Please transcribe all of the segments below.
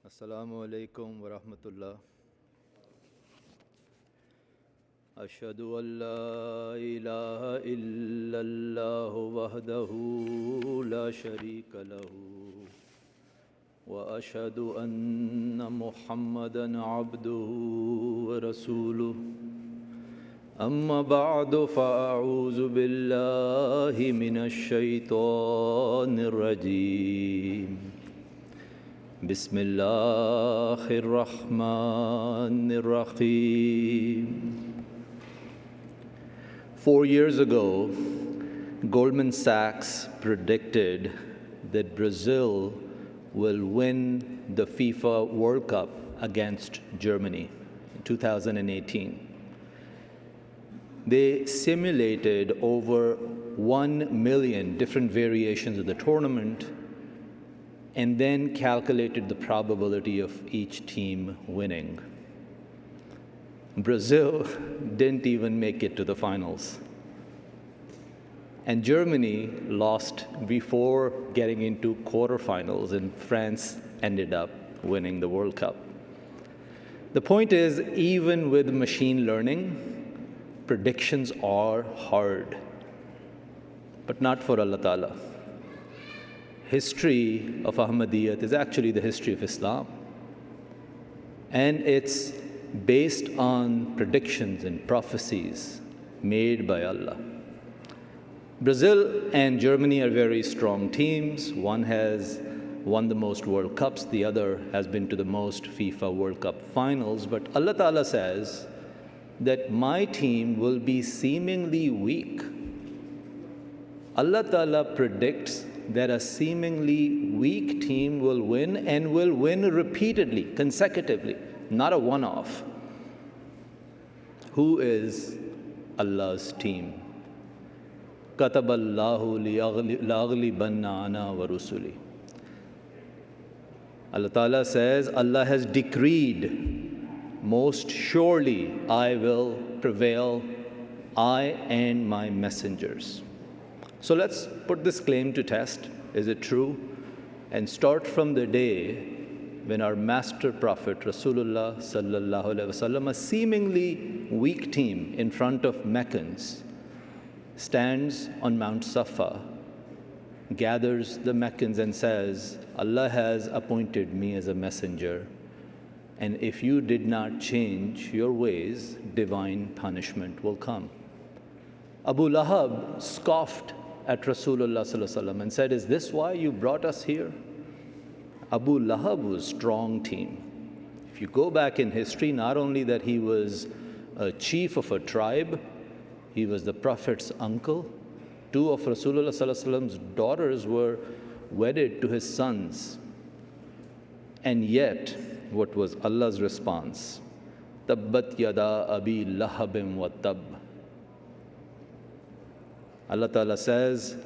Assalamu alaikum wa rahmatullah. Ashhadu an la ilaha illallah wahdahu la sharika lahu wa ashhadu anna Muhammadan abduhu wa rasuluh. Amma ba'du fa'a'udhu billahi minash shaitanir rajim. Bismillahir Rahmanir Rahim. 4 years ago, Goldman Sachs predicted that Brazil will win the FIFA World Cup against Germany in 2018. They simulated over 1 million different variations of the tournament and then calculated the probability of each team winning. Brazil didn't even make it to the finals. And Germany lost before getting into quarterfinals, and France ended up winning the World Cup. The point is, even with machine learning, predictions are hard, but not for Allah Ta'ala. History of Ahmadiyyat is actually the history of Islam. And it's based on predictions and prophecies made by Allah. Brazil and Germany are very strong teams. One has won the most World Cups, the other has been to the most FIFA World Cup finals. But Allah Ta'ala says that my team will be seemingly weak. Allah Ta'ala predicts that a seemingly weak team will win, and will win repeatedly, consecutively, not a one-off. Who is Allah's team? Kataballahu la'aghlibanna ana wa rusuli. Allah Ta'ala says, Allah has decreed, most surely I will prevail, I and my messengers. So let's put this claim to test. Is it true? And start from the day when our master prophet Rasulullah sallallahu alaihi wasallam, a seemingly weak team in front of Meccans, stands on Mount Safa, gathers the Meccans and says, Allah has appointed me as a messenger, and if you did not change your ways, divine punishment will come. Abu Lahab scoffed at Rasulullah sallallahu alaihi wasallam and said, is this why you brought us here? Abu Lahab was a strong team. If you go back in history, not only that he was a chief of a tribe, he was the Prophet's uncle. 2 of Rasulullah sallallahu alaihi wasallam's daughters were wedded to his sons. And yet, what was Allah's response? Tabbat yada abi lahabim wa tab. Allah Ta'ala says,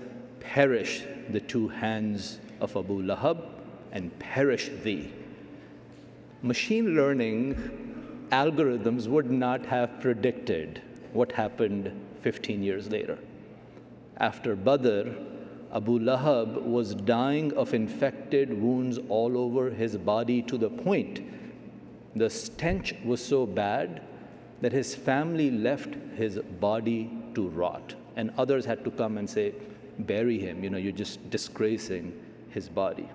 perish the 2 hands of Abu Lahab and perish thee. Machine learning algorithms would not have predicted what happened 15 years later. After Badr, Abu Lahab was dying of infected wounds all over his body, to the point the stench was so bad that his family left his body to rot. And others had to come and say, bury him, you're just disgracing his body.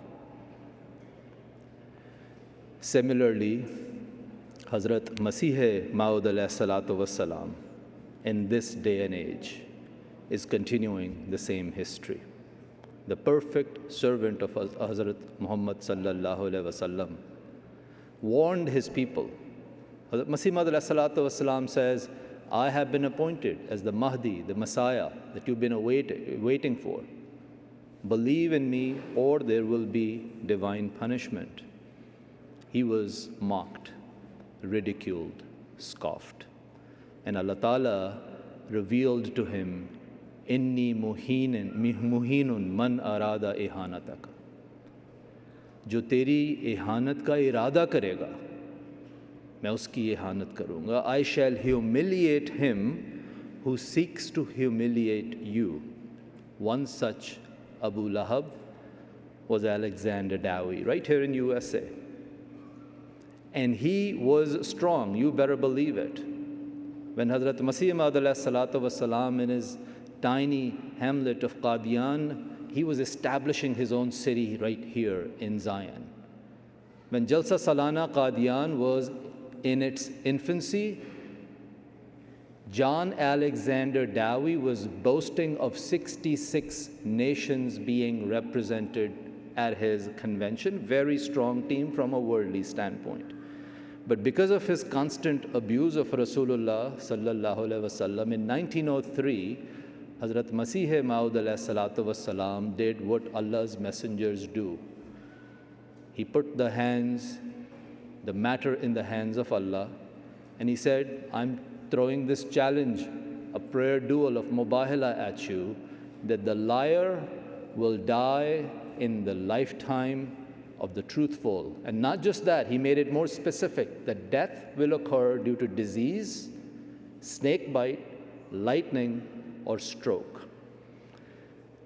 Similarly, Hazrat Masih Maud alayhi salatu wassalam, in this day and age, is continuing the same history. The perfect servant of Hazrat Muhammad sallallahu alayhi wasallam warned his people. Hazrat Masih Maud alayhi salatu wassalam says, I have been appointed as the Mahdi, the Messiah that you've been waiting for. Believe in me, or there will be divine punishment. He was mocked, ridiculed, scoffed. And Allah Ta'ala revealed to him, Inni muhinun man arada ihanataka. Jo teri ihanat ka irada karega, मैं उसकी इहानत करूँगा. I shall humiliate him who seeks to humiliate you. One such Abu Lahab was Alexander Dowie, right here in USA. And he was strong, you better believe it. When Hazrat Masih Maud salatu wasalam in his tiny hamlet of Qadian, he was establishing his own city right here in Zion. When Jalsa Salana Qadian was in its infancy, John Alexander Dowie was boasting of 66 nations being represented at his convention. Very strong team from a worldly standpoint. But because of his constant abuse of Rasulullah sallallahu alaihi wasallam, in 1903, Hazrat Masih Maud salatu wasalam did what Allah's messengers do. He put the matter in the hands of Allah, and he said, I'm throwing this challenge, a prayer duel of mubahala at you, that the liar will die in the lifetime of the truthful. And not just that, he made it more specific, that death will occur due to disease, snake bite, lightning, or stroke.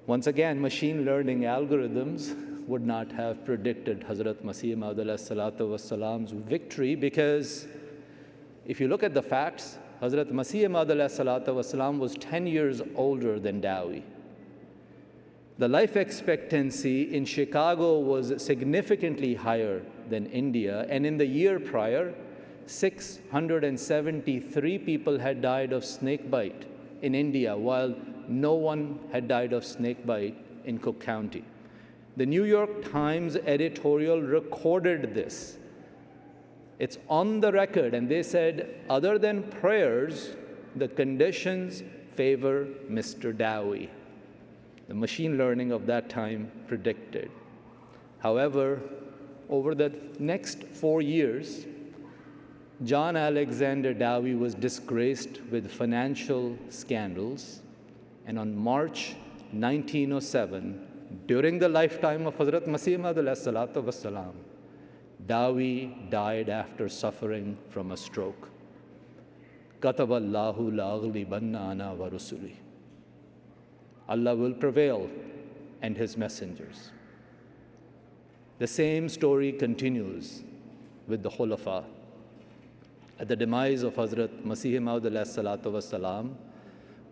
Once again, machine learning algorithms would not have predicted Hazrat Masih Maud salatu wasalam's victory, because if you look at the facts, Hazrat Masih Maud salatu wasalam was 10 years older than Dowie. The life expectancy in Chicago was significantly higher than India, and in the year prior, 673 people had died of snake bite in India, while no one had died of snake bite in Cook County. The New York Times editorial recorded this. It's on the record, and they said, other than prayers, the conditions favor Mr. Dowie. The machine learning of that time predicted. However, over the next 4 years, John Alexander Dowie was disgraced with financial scandals, and on March 1907, during the lifetime of Hazrat Masih Maud salatu wasalam, Dowie died after suffering from a stroke. Kataballahu la aghlibanna ana wa rusuli. Allah will prevail and his messengers. The same story continues with the Khulafa. At the demise of Hazrat Masih Maud salatu wasalam,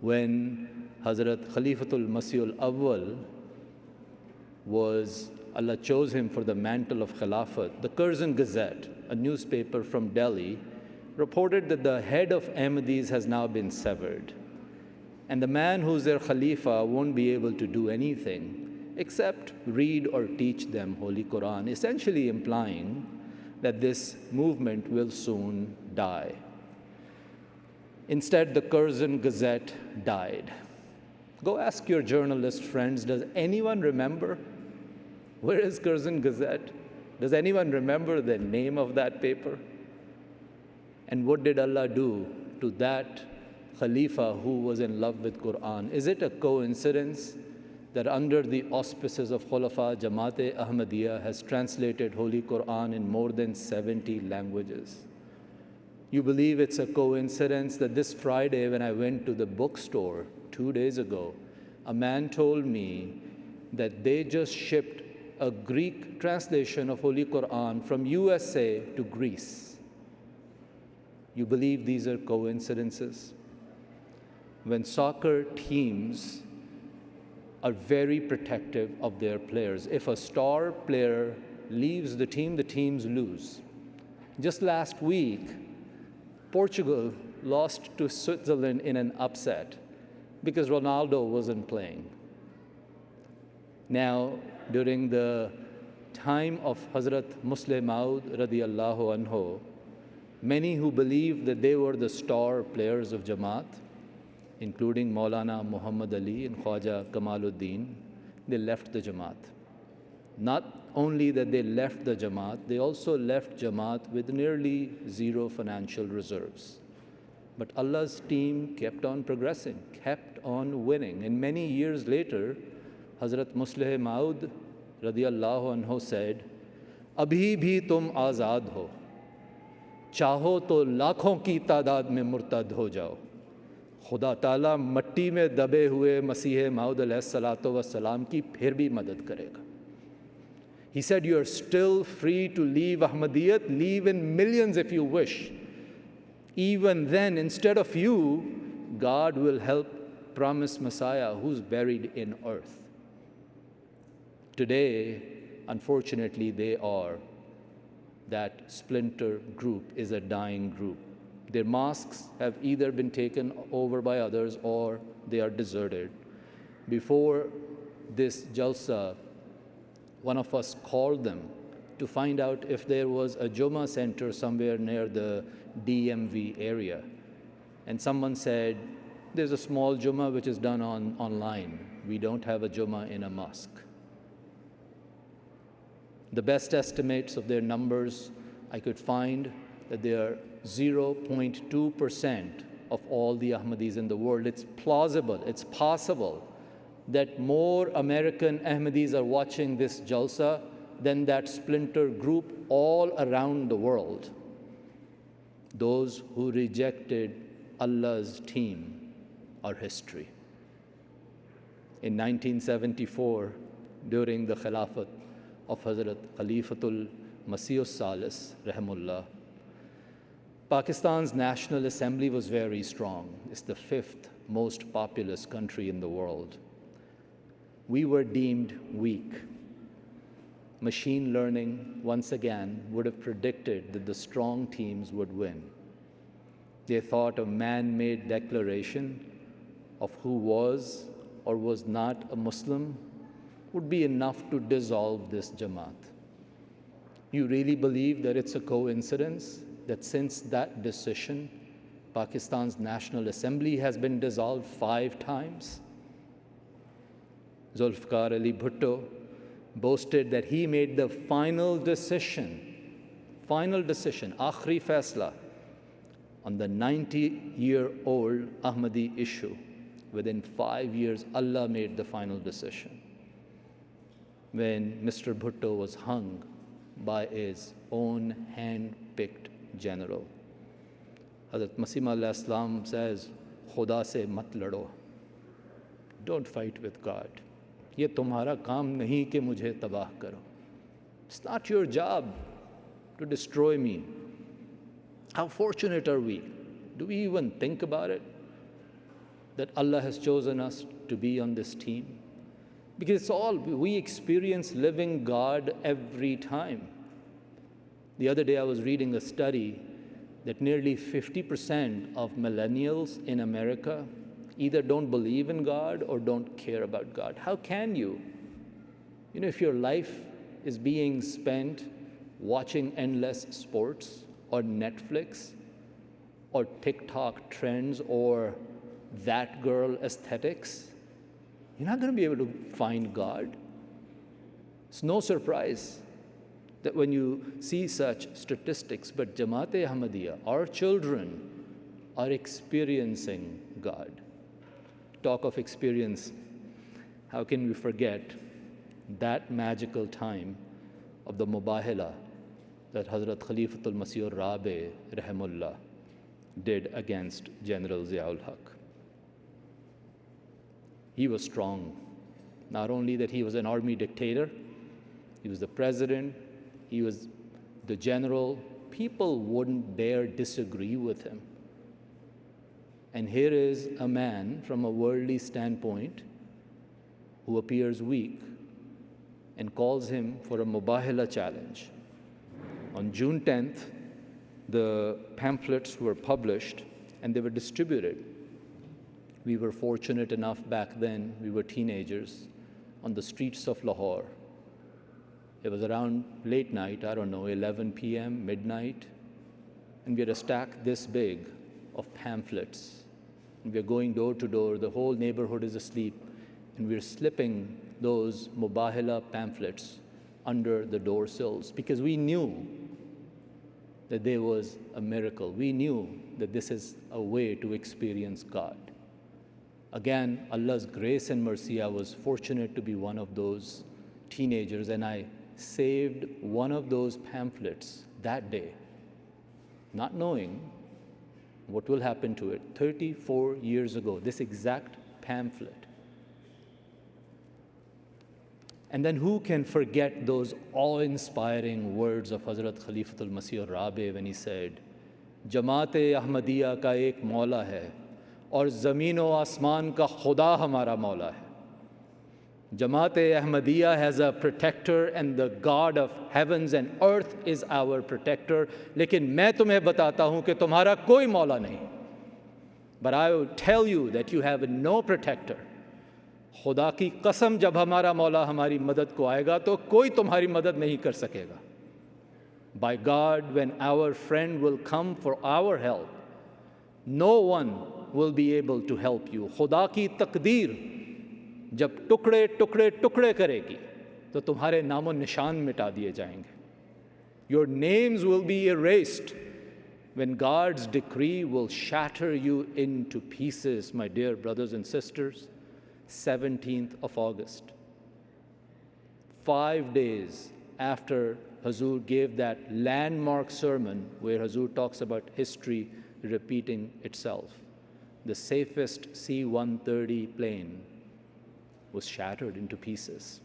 when Hazrat Khalifatul Masih al-Awwal Allah chose him for the mantle of Khilafat, the Curzon Gazette, a newspaper from Delhi, reported that the head of Ahmadis has now been severed. And the man who's their Khalifa won't be able to do anything except read or teach them Holy Quran, essentially implying that this movement will soon die. Instead, the Curzon Gazette died. Go ask your journalist friends, does anyone remember? Where is Curzon Gazette? Does anyone remember the name of that paper? And what did Allah do to that Khalifa who was in love with Quran? Is it a coincidence that under the auspices of Khulafa, Jama'at Ahmadiyyat has translated Holy Quran in more than 70 languages? You believe it's a coincidence that this Friday, when I went to the bookstore 2 days ago, a man told me that they just shipped a Greek translation of Holy Quran from USA to Greece. You believe these are coincidences? When soccer teams are very protective of their players. If a star player leaves the teams lose. Just last week, Portugal lost to Switzerland in an upset because Ronaldo wasn't playing. Now, during the time of Hazrat Masih Maud radiyallahu anhu, many who believed that they were the star players of Jamaat, including Maulana Muhammad Ali and Khwaja Kamaluddin, they left the Jamaat. Not only that they left the Jamaat, they also left Jamaat with nearly zero financial reserves. But Allah's team kept on progressing, kept on winning. And many years later, Hazrat Masih Maud radiyallahu anhu said, "Abhi bhi tum azad ho, chaho to lakhon ki taadad mein murtad ho jao." खुदा ताला मट्टी में दबे हुए मसीह माऊद अलैहिस्सलातु वस्सलाम की फिर भी मदद करेगा. He said, "You are still free to leave Ahmadiyyat, leave in millions if you wish. Even then, instead of you, God will help promise Messiah who's buried in earth." Today, unfortunately, that splinter group is a dying group. Their mosques have either been taken over by others or they are deserted. Before this Jalsa, one of us called them to find out if there was a Jummah center somewhere near the DMV area. And someone said, "There's a small Jummah which is done online. We don't have a Jummah in a mosque." The best estimates of their numbers I could find that they are 0.2% of all the Ahmadis in the world. It's plausible, it's possible that more American Ahmadis are watching this Jalsa than that splinter group all around the world. Those who rejected Allah's team are history. In 1974, during the Khilafat of Hazrat Khalifatul Masih Salis, Rahimullah, Pakistan's National Assembly was very strong. It's the 5th most populous country in the world. We were deemed weak. Machine learning, once again, would have predicted that the strong teams would win. They thought a man-made declaration of who was or was not a Muslim would be enough to dissolve this Jamaat. You really believe that it's a coincidence that since that decision, Pakistan's National Assembly has been dissolved 5 times? Zulfikar Ali Bhutto boasted that he made the final decision, aakhri faisla, on the 90-year-old Ahmadi issue. Within 5 years, Allah made the final decision. When Mr. Bhutto was hung by his own hand-picked general, Hazrat Masih Maud Islam says, "Khuda se mat lado." Don't fight with God. ये तुम्हारा काम नहीं कि मुझे तबाह करो. It's not your job to destroy me. How fortunate are we? Do we even think about it? That Allah has chosen us to be on this team? Because it's all, we experience living God every time. The other day I was reading a study that nearly 50% of millennials in America either don't believe in God or don't care about God. How can you? If your life is being spent watching endless sports or Netflix or TikTok trends or that girl aesthetics, you're not going to be able to find God. It's no surprise that when you see such statistics, but Jamaat-e Ahmadiyya, our children, are experiencing God. Talk of experience, how can we forget that magical time of the Mubahala that Hazrat Khalifatul Masih Rabi Rahimullah did against General Ziaul Haq. He was strong. Not only that he was an army dictator, he was the president, he was the general. People wouldn't dare disagree with him. And here is a man from a worldly standpoint who appears weak and calls him for a Mubahala challenge. On June 10th, the pamphlets were published and they were distributed. We were fortunate enough back then, we were teenagers, on the streets of Lahore. It was around late night, 11 p.m., midnight, and we had a stack this big of pamphlets. And we are going door to door, the whole neighborhood is asleep, and we're slipping those Mubahala pamphlets under the door sills because we knew that there was a miracle. We knew that this is a way to experience God. Again, Allah's grace and mercy, I was fortunate to be one of those teenagers, and I saved one of those pamphlets that day, not knowing what will happen to it. 34 years ago, this exact pamphlet. And then who can forget those awe-inspiring words of Hazrat Khalifatul Masih al-Rabi when he said, Jamaat Ahmadiyya ka ek Maula hai aur zameen o asman ka Khuda hamara Maula hai. Jamaat Ahmadiyya has a protector and the God of heavens and earth is our protector. Lekin main tumhe batata hu ki tumhara koi Maula nahi. But I will tell you that you have no protector. खुदा की कसम जब हमारा मौला हमारी मदद को आएगा तो कोई तुम्हारी मदद नहीं कर सकेगा. By God, when our friend will come for our help, no one will be able to help you. खुदा की तकदीर जब टुकड़े टुकड़े टुकड़े करेगी तो तुम्हारे नामो निशान मिटा दिए जाएंगे. Your names will be erased when God's decree will shatter you into pieces, my dear brothers and sisters. 17th of August, 5 days after Hazur gave that landmark sermon where Hazur talks about history repeating itself, the safest C-130 plane was shattered into pieces.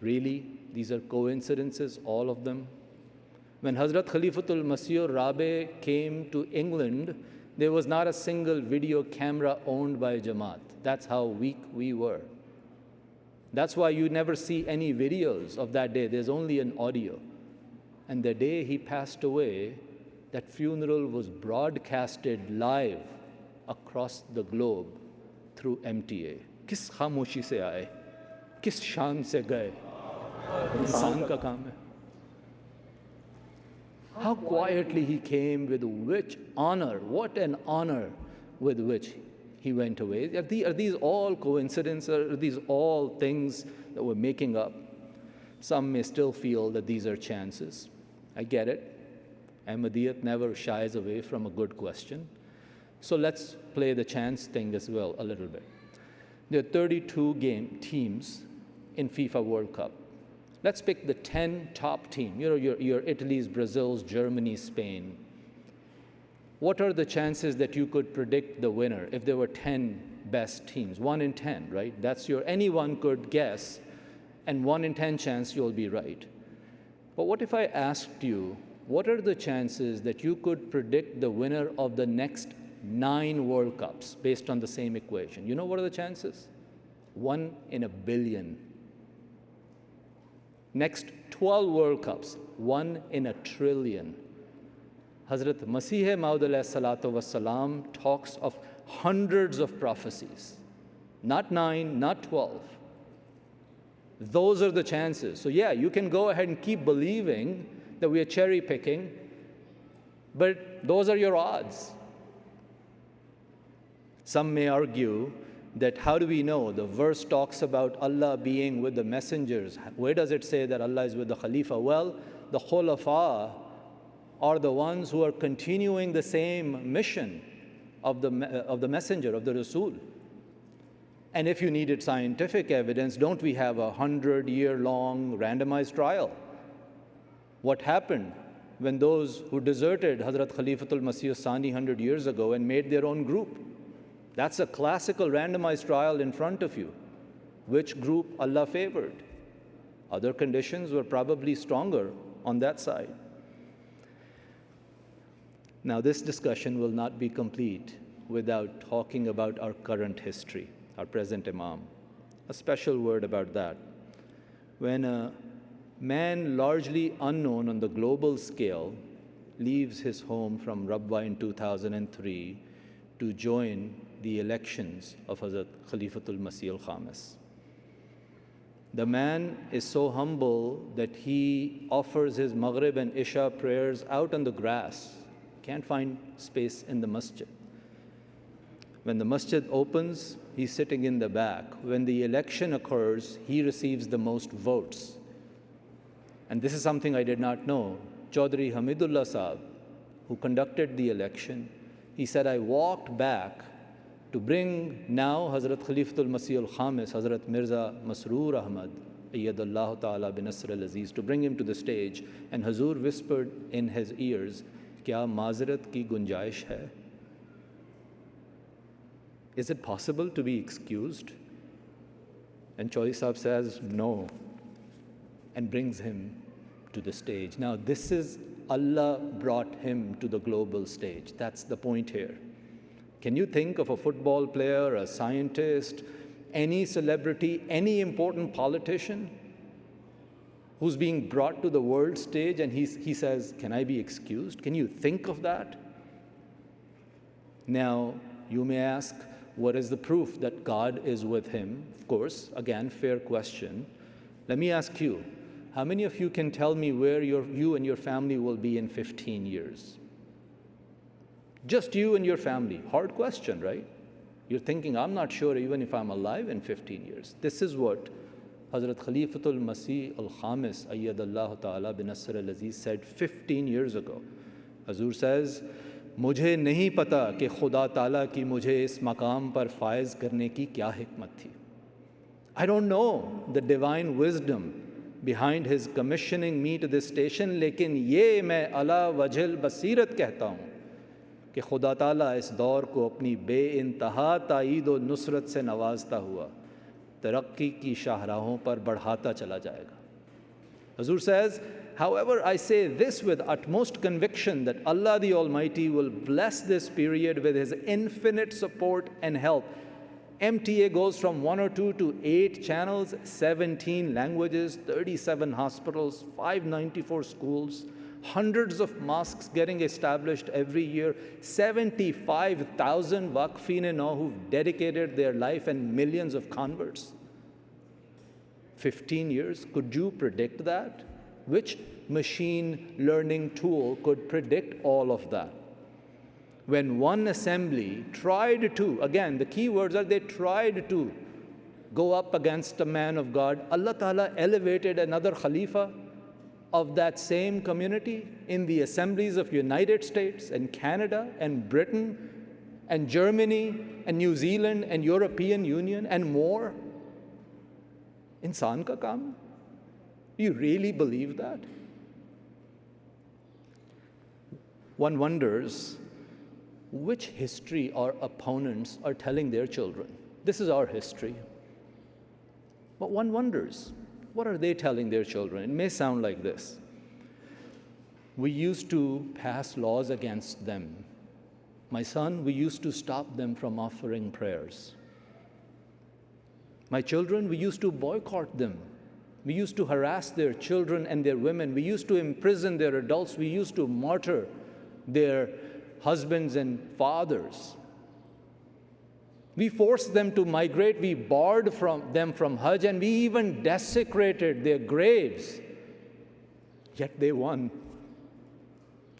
Really? These are coincidences, all of them? When Hazrat Khalifatul Masih al-Rabi came to England, there was not a single video camera owned by Jamaat. That's how weak we were. That's why you never see any videos of that day. There's only an audio. And the day he passed away, that funeral was broadcasted live across the globe through MTA. Kis khamoshi se aaye? Kis shaan se gaye? Insaan ka kaam hai. How quietly he came, with which honor, what an honor with which he went away. Are these all coincidences? Are these all things that we're making up? Some may still feel that these are chances. I get it. Ahmadiyyat never shies away from a good question. So let's play the chance thing as well a little bit. There are 32 teams in FIFA World Cup. Let's pick the 10 top teams. Your Italy's, Brazil's, Germany, Spain. What are the chances that you could predict the winner if there were 10 best teams? 1 in 10, right? Anyone could guess, and 1 in 10 chance you'll be right. But what if I asked you, what are the chances that you could predict the winner of the next 9 World Cups based on the same equation? You know what are the chances? 1 in a billion. Next 12 World Cups, 1 in a trillion. Hazrat Masih Maud alayhi salatu wassalam talks of hundreds of prophecies, not 9, not 12. Those are the chances. So yeah, you can go ahead and keep believing that we are cherry picking, but those are your odds. Some may argue that how do we know? The verse talks about Allah being with the messengers. Where does it say that Allah is with the Khalifa? Well, the Khulafa are the ones who are continuing the same mission of the messenger, of the Rasul. And if you needed scientific evidence, don't we have a 100-year-long randomized trial? What happened when those who deserted Hazrat Khalifatul Masih Sani 100 years ago and made their own group? That's a classical randomized trial in front of you. Which group Allah favored? Other conditions were probably stronger on that side. Now, this discussion will not be complete without talking about our current history, our present Imam. A special word about that. When a man largely unknown on the global scale leaves his home from Rabwa in 2003 to join the elections of Hazrat Khalifatul Masih al-Khamis. The man is so humble that he offers his Maghrib and Isha prayers out on the grass. Can't find space in the masjid. When the masjid opens, he's sitting in the back. When the election occurs, he receives the most votes. And this is something I did not know. Chaudhry Hamidullah Sahab, who conducted the election, he said, I walked back to bring now Hazrat Khalifatul Masih al-Khamis, Hazrat Mirza Masroor Ahmad, Ayyadallahu ta'ala bin Nasr al-Aziz, to bring him to the stage. And Hazur whispered in his ears, Kya mazarat ki gunjaish hai? Is it possible to be excused? And Chaudhry Sahib says no and brings him to the stage. Now, this is Allah brought him to the global stage. That's the point here. Can you think of a football player, a scientist, any celebrity, any important politician who's being brought to the world stage and he says, can I be excused? Can you think of that? Now, you may ask, what is the proof that God is with him? Of course, again, fair question. Let me ask you, how many of you can tell me where you and your family will be in 15 years? Just you and your family. Hard question, right? You're thinking, I'm not sure even if I'm alive in 15 years. This is what Hazrat Khalifatul Masih al-Khamis, ayyadallahu ta'ala bin Nasr al-Aziz, said 15 years ago. Hazur says, मुझे नहीं पता कि खुदा ताला की मुझे इस मकाम पर फायज करने की क्या हिकमत थी. I don't know the divine wisdom behind his commissioning me to this station, लेकिन ये मैं अला वजल बसीरत कहता हूँ कि खुदा ताला इस दौर को अपनी बेइंतहा ताईद व नुसरत से नवाजता हुआ तरक्की की शाहराहों पर बढ़ाता चला जाएगा. Hazur says, however, I say this with utmost conviction that Allah the Almighty will bless this period with His infinite support and help. MTA goes from 1 or 2 to 8 channels, 17 languages, 37 hospitals, 594 schools, hundreds of mosques getting established every year, 75,000 waqfin-e-nau who've dedicated their life, and millions of converts. 15 years, could you predict that? Which machine learning tool could predict all of that? When one assembly tried to, again, the key words are they tried to go up against a man of God, Allah Ta'ala elevated another Khalifa of that same community in the assemblies of United States and Canada and Britain and Germany and New Zealand and European Union and more. Insan ka kaam? You really believe that? One wonders which history our opponents are telling their children. This is our history. But one wonders, what are they telling their children? It may sound like this. We used to pass laws against them. My son, we used to stop them from offering prayers. My children, we used to boycott them. We used to harass their children and their women. We used to imprison their adults. We used to martyr their husbands and fathers. We forced them to migrate. We barred them from Hajj, and we even desecrated their graves. Yet they won.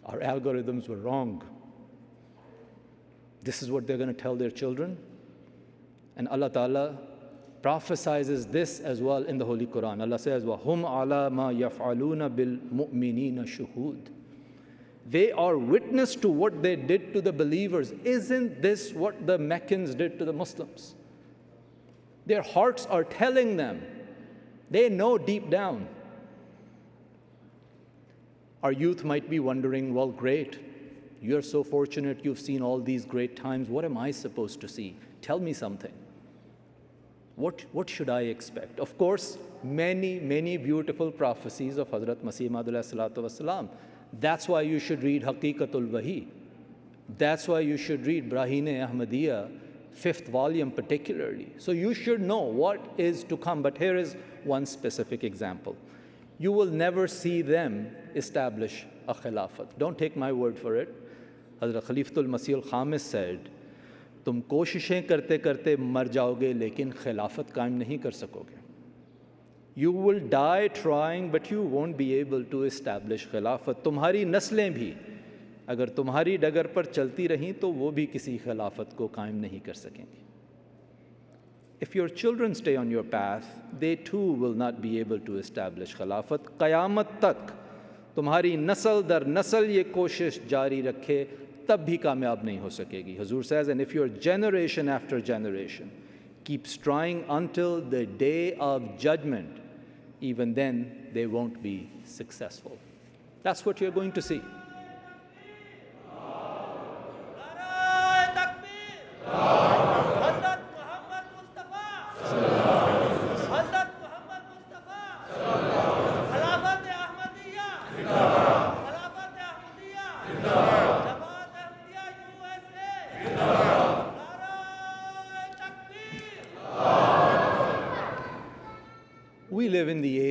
Our algorithms were wrong. This is what they're going to tell their children. And Allah Ta'ala prophesizes this as well in the Holy Quran. Allah says, وَهُمْ عَلَى مَا يَفْعَلُونَ بِالْمُؤْمِنِينَ شُهُودٌ. They are witness to what they did to the believers. Isn't this what the Meccans did to the Muslims? Their hearts are telling them. They know deep down. Our youth might be wondering, well, great. You're so fortunate you've seen all these great times. What am I supposed to see? Tell me something. What should I expect? Of course, many, many beautiful prophecies of Hazrat Masih Maud alayhi salatu wasalam. That's why you should read Haqiqatul Wahi. That's why you should read Brahine Ahmadiyyat, 5th volume particularly. So you should know what is to come. But here is one specific example. You will never see them establish a khilafat. Don't take my word for it. Hazrat Khalifatul Masih al-Khamis said, तुम कोशिशें करते करते मर जाओगे लेकिन खिलाफत कायम नहीं कर सकोगे. You will die trying, but you won't be able to establish खिलाफत. तुम्हारी नस्लें भी अगर तुम्हारी डगर पर चलती रहीं तो वो भी किसी खिलाफत को कायम नहीं कर सकेंगी. If your children stay on your path, they too will not be able to establish खिलाफत. क़यामत तक तुम्हारी नस्ल दर नस्ल ये कोशिश जारी रखे तब भी कामयाब नहीं हो सकेगी. Hazur says, and if your generation after generation keeps trying until the day of judgment, even then they won't be successful. That's what you're going to see.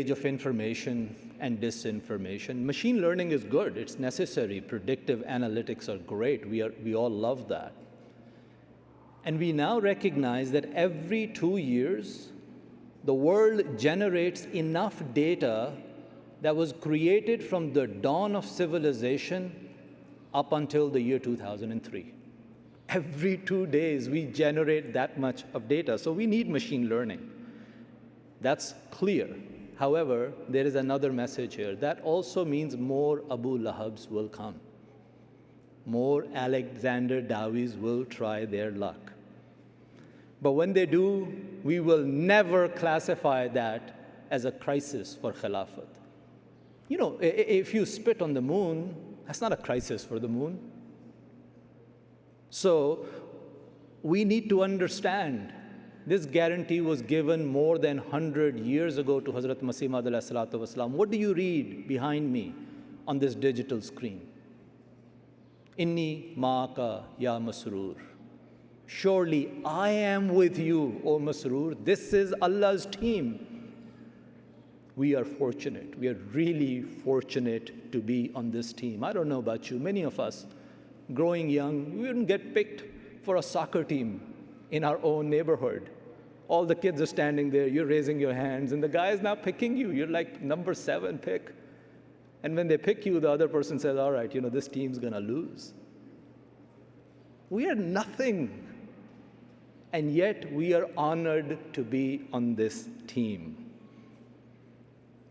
age of information and disinformation. Machine learning is good, it's necessary. Predictive analytics are great, we all love that. And we now recognize that every 2 years, the world generates enough data that was created from the dawn of civilization up until the year 2003. Every 2 days, we generate that much of data. So we need machine learning. That's clear. However, there is another message here. That also means more Abu Lahabs will come. More Alexander Dowies will try their luck. But when they do, we will never classify that as a crisis for Khilafat. You know, if you spit on the moon, that's not a crisis for the moon. So we need to understand this guarantee was given more than 100 years ago to Hazrat Masih Maud alayhi salatu wasalam. What do you read behind me on this digital screen? Inni ma'aka ya Masroor. Surely I am with you, O Masroor. This is Allah's team. We are fortunate. We are really fortunate to be on this team. I don't know about you. Many of us, growing young, we wouldn't get picked for a soccer team in our own neighborhood. All the kids are standing there, you're raising your hands, and the guy is now picking you. You're like number 7 pick. And when they pick you, the other person says, all right, you know, this team's gonna lose. We are nothing. And yet we are honored to be on this team.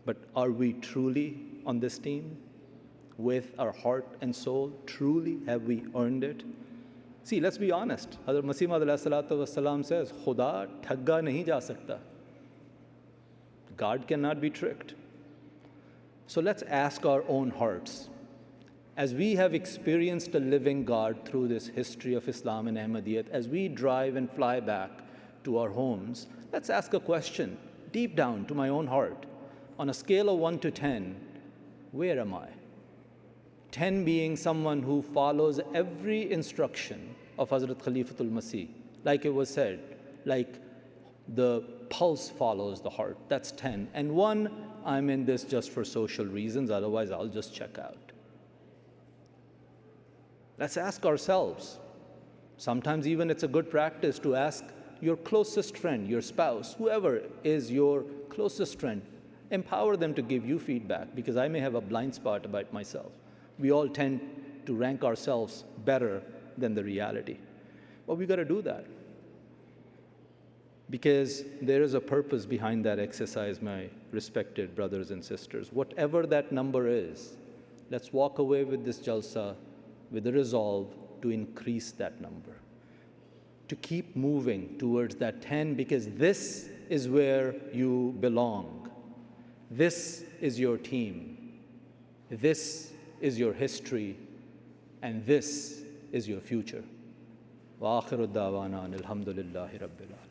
But are we truly on this team? With our heart and soul, truly have we earned it? See, let's be honest. Hazrat Masih Maud alayhi salatu wasalam says, Khuda thagga nahi ja sakta. God cannot be tricked. So let's ask our own hearts. As we have experienced a living God through this history of Islam and Ahmadiyyat, as we drive and fly back to our homes, let's ask a question deep down to my own heart. On a scale of 1 to 10, where am I? 10 being someone who follows every instruction of Hazrat Khalifatul Masih. Like it was said, like the pulse follows the heart. That's 10. And 1, I'm in this just for social reasons, otherwise I'll just check out. Let's ask ourselves. Sometimes even it's a good practice to ask your closest friend, your spouse, whoever is your closest friend, empower them to give you feedback, because I may have a blind spot about myself. We all tend to rank ourselves better than the reality. But we got to do that, because there is a purpose behind that exercise, my respected brothers and sisters. Whatever that number is, let's walk away with this Jalsa with the resolve to increase that number, to keep moving towards that 10, because this is where you belong. This is your team. This is your history, and this is your future. Wa akhiru da'wana alhamdulillahi rabbil alamin.